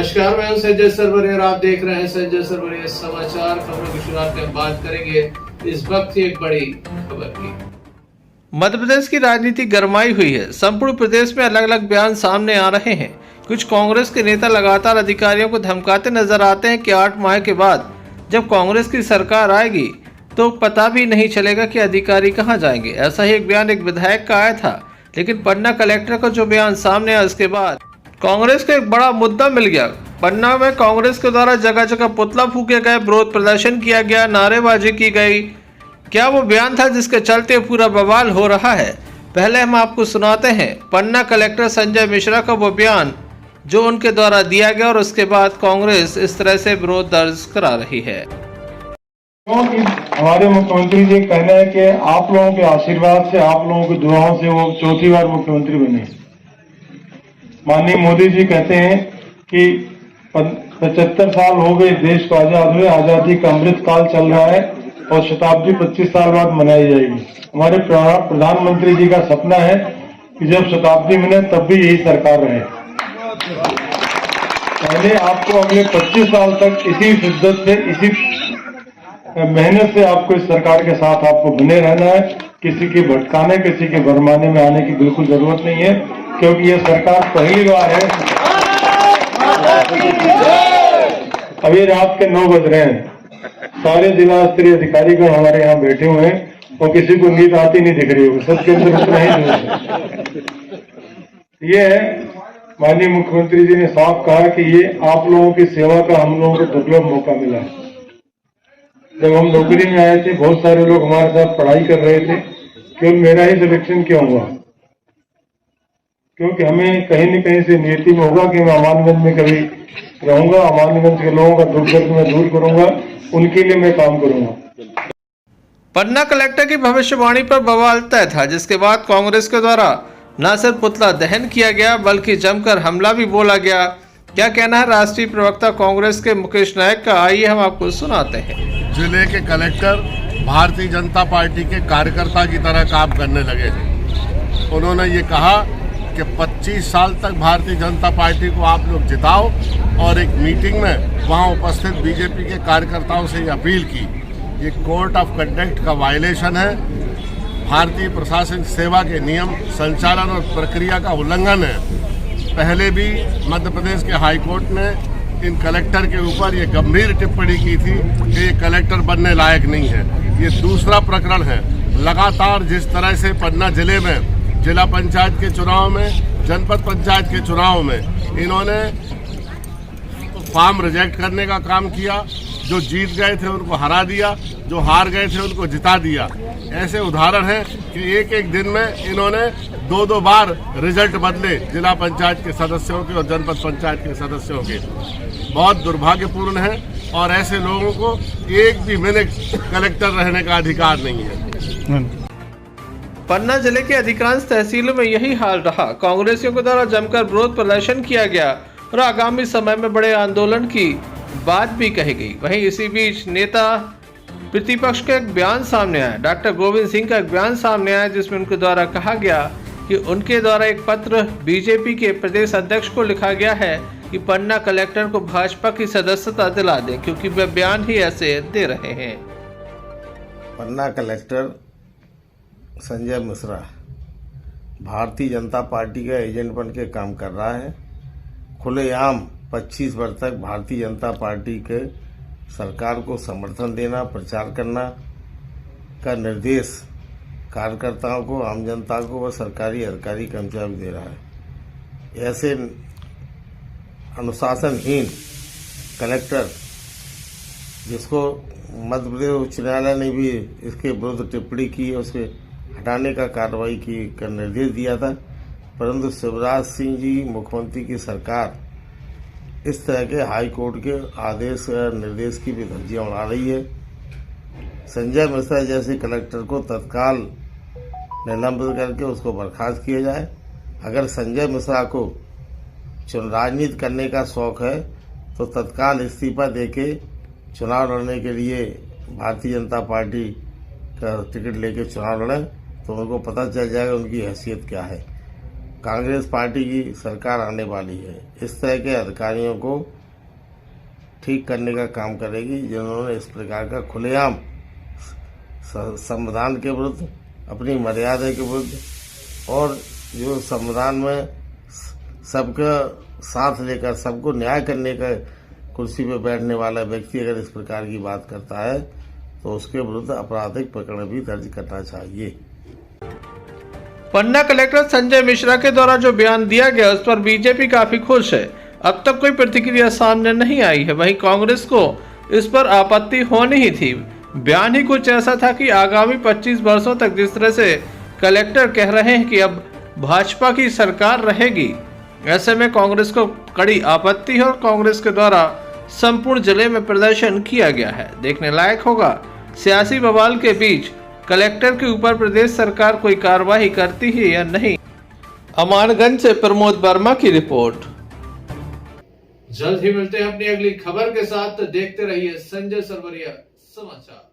नमस्कार, मैं हूं संजय सरवरे और आप देख रहे हैं संजय सरवरे समाचार। खबरों की शुरुआत में बात करेंगे इस वक्त की एक बड़ी खबर की। मध्य प्रदेश की राजनीति गरमाई हुई है। संपूर्ण प्रदेश में अलग अलग बयान सामने आ रहे हैं। कुछ कांग्रेस के नेता लगातार अधिकारियों को धमकाते नजर आते हैं कि 8 माह के बाद जब कांग्रेस की सरकार आएगी तो पता भी नहीं चलेगा कि अधिकारी कहां जाएंगे। ऐसा ही एक बयान एक विधायक का आया था, लेकिन पन्ना कलेक्टर का जो बयान सामने आया उसके बाद कांग्रेस को एक बड़ा मुद्दा मिल गया। पन्ना में कांग्रेस के द्वारा जगह जगह पुतला फूके गए, विरोध प्रदर्शन किया गया, नारेबाजी की गई। क्या वो बयान था जिसके चलते पूरा बवाल हो रहा है? पहले हम आपको सुनाते हैं पन्ना कलेक्टर संजय मिश्रा का वो बयान जो उनके द्वारा दिया गया और उसके बाद कांग्रेस इस तरह से विरोध दर्ज करा रही है। क्योंकि हमारे मुख्यमंत्री जी कहना है कि आप लोगों के आशीर्वाद से, आप लोगों की दुआओं से वो चौथी बार मुख्यमंत्री बने। माननीय मोदी जी कहते हैं कि 75 साल हो गए देश को आजाद हुए, आजादी का अमृत काल चल रहा है और शताब्दी 25 साल बाद मनाई जाएगी। हमारे प्रधानमंत्री जी का सपना है कि जब शताब्दी मिले तब भी यही सरकार रहे। पहले आपको अगले 25 साल तक इसी शिद्दत से, इसी मेहनत से आपको इस सरकार के साथ आपको बने रहना है। किसी के भटकाने, किसी के भरमाने में आने की बिल्कुल जरूरत नहीं है, क्योंकि ये सरकार पहली बार है। अभी रात के 9 बज रहे हैं, सारे जिला स्तरीय अधिकारीगण हमारे यहाँ बैठे हुए हैं और किसी को नींद आती नहीं दिख रही होगी। सबके अंदर उतना ही जोश है। ये है, माननीय मुख्यमंत्री जी ने साफ कहा कि ये आप लोगों की सेवा का हम लोगों को दुर्लभ मौका मिला है। जब हम नौकरी में आए थे, बहुत सारे लोग हमारे साथ पढ़ाई कर रहे थे कि मेरा ही सिलेक्शन क्यों हुआ, क्योंकि हमें कहीं न कहीं से नियति में होगा कि मैं अमानगंज में कभी रहूंगा, अमानगंज के लोगों का दुख दर्द मैं दूर करूंगा, उनके लिए मैं काम करूंगा। पन्ना कलेक्टर की भविष्यवाणी पर बवाल तय था, जिसके बाद कांग्रेस के द्वारा न सिर्फ पुतला दहन किया गया बल्कि जमकर हमला भी बोला गया। क्या कहना है राष्ट्रीय प्रवक्ता कांग्रेस के मुकेश नायक का, आइए हम आपको सुनाते हैं। जिले के कलेक्टर भारतीय जनता पार्टी के कार्यकर्ता की तरह काम करने लगे हैं। उन्होंने ये कहा कि 25 साल तक भारतीय जनता पार्टी को आप लोग जिताओ और एक मीटिंग में वहाँ उपस्थित बीजेपी के कार्यकर्ताओं से ये अपील की। ये कोर्ट ऑफ कंडक्ट का वायलेशन है, भारतीय प्रशासनिक सेवा के नियम संचालन और प्रक्रिया का उल्लंघन है। पहले भी मध्य प्रदेश के हाई कोर्ट ने इन कलेक्टर के ऊपर ये गंभीर टिप्पणी की थी कि ये कलेक्टर बनने लायक नहीं है। ये दूसरा प्रकरण है। लगातार जिस तरह से पन्ना जिले में जिला पंचायत के चुनाव में, जनपद पंचायत के चुनाव में इन्होंने फॉर्म रिजेक्ट करने का काम किया, जो जीत गए थे उनको हरा दिया, जो हार गए थे उनको जिता दिया। ऐसे उदाहरण हैं कि एक एक दिन में इन्होंने 2-2 बार रिजल्ट बदले जिला पंचायत के सदस्यों के और जनपद पंचायत के सदस्यों के। बहुत दुर्भाग्यपूर्ण है और ऐसे लोगों को एक भी मिनट कलेक्टर रहने का अधिकार नहीं है। पन्ना जिले के अधिकांश तहसीलों में यही हाल रहा। कांग्रेसियों के द्वारा जमकर विरोध प्रदर्शन किया गया और आगामी समय में बड़े आंदोलन की बात भी कही गई। वहीं इसी बीच नेता प्रतिपक्ष का एक बयान सामने आया। डॉक्टर गोविंद सिंह का एक बयान सामने आया जिसमें उनके द्वारा कहा गया कि उनके द्वारा एक पत्र बीजेपी के प्रदेश अध्यक्ष को लिखा गया है कि पन्ना कलेक्टर को भाजपा की सदस्यता दिला दें, क्योंकि वे बयान ही ऐसे दे रहे हैं। पन्ना कलेक्टर संजय मिश्रा भारतीय जनता पार्टी का एजेंट बन के काम कर रहा है। खुलेआम 25 वर्ष तक भारतीय जनता पार्टी के सरकार को समर्थन देना, प्रचार करना का निर्देश कार्यकर्ताओं को, आम जनता को व सरकारी अधिकारी कर्मचारी दे रहा है। ऐसे अनुशासनहीन कलेक्टर, जिसको मध्य प्रदेश उच्च न्यायालय ने भी इसके विरुद्ध टिप्पणी की, उसके हटाने का कार्रवाई की का निर्देश दिया था, परंतु शिवराज सिंह जी मुख्यमंत्री की सरकार इस तरह के हाई कोर्ट के आदेश निर्देश की भी धज्जियां उड़ा रही है। संजय मिश्रा जैसे कलेक्टर को तत्काल निलंबित करके उसको बर्खास्त किया जाए। अगर संजय मिश्रा को राजनीति करने का शौक है तो तत्काल इस्तीफा देके चुनाव लड़ने के लिए भारतीय जनता पार्टी का टिकट लेके चुनाव लड़ें, तो उनको पता चल जाएगा उनकी हैसियत क्या है। कांग्रेस पार्टी की सरकार आने वाली है, इस तरह के अधिकारियों को ठीक करने का काम करेगी जिन्होंने इस प्रकार का खुलेआम संविधान के विरुद्ध, अपनी मर्यादा के विरुद्ध और जो संविधान में सबका साथ लेकर सबको न्याय करने का कुर्सी पर बैठने वाला व्यक्ति अगर इस प्रकार की बात करता है तो उसके विरुद्ध आपराधिक प्रकरण भी दर्ज करना चाहिए। पन्ना कलेक्टर संजय मिश्रा के द्वारा जो बयान दिया गया उस पर बीजेपी काफी खुश है। अब तक कोई प्रतिक्रिया सामने नहीं आई है। वहीं कांग्रेस को इस पर आपत्ति होनी ही थी। बयान ही कुछ ऐसा था कि आगामी 25 वर्षों तक जिस तरह से कलेक्टर कह रहे हैं कि अब भाजपा की सरकार रहेगी, ऐसे में कांग्रेस को कड़ी आपत्ति है और कांग्रेस के द्वारा संपूर्ण जिले में प्रदर्शन किया गया है। देखने लायक होगा सियासी बवाल के बीच कलेक्टर के ऊपर प्रदेश सरकार कोई कार्रवाई करती है या नहीं। अमानगंज से प्रमोद वर्मा की रिपोर्ट। जल्द ही मिलते हैं अपनी अगली खबर के साथ। देखते रहिए संजय सरवरिया समाचार।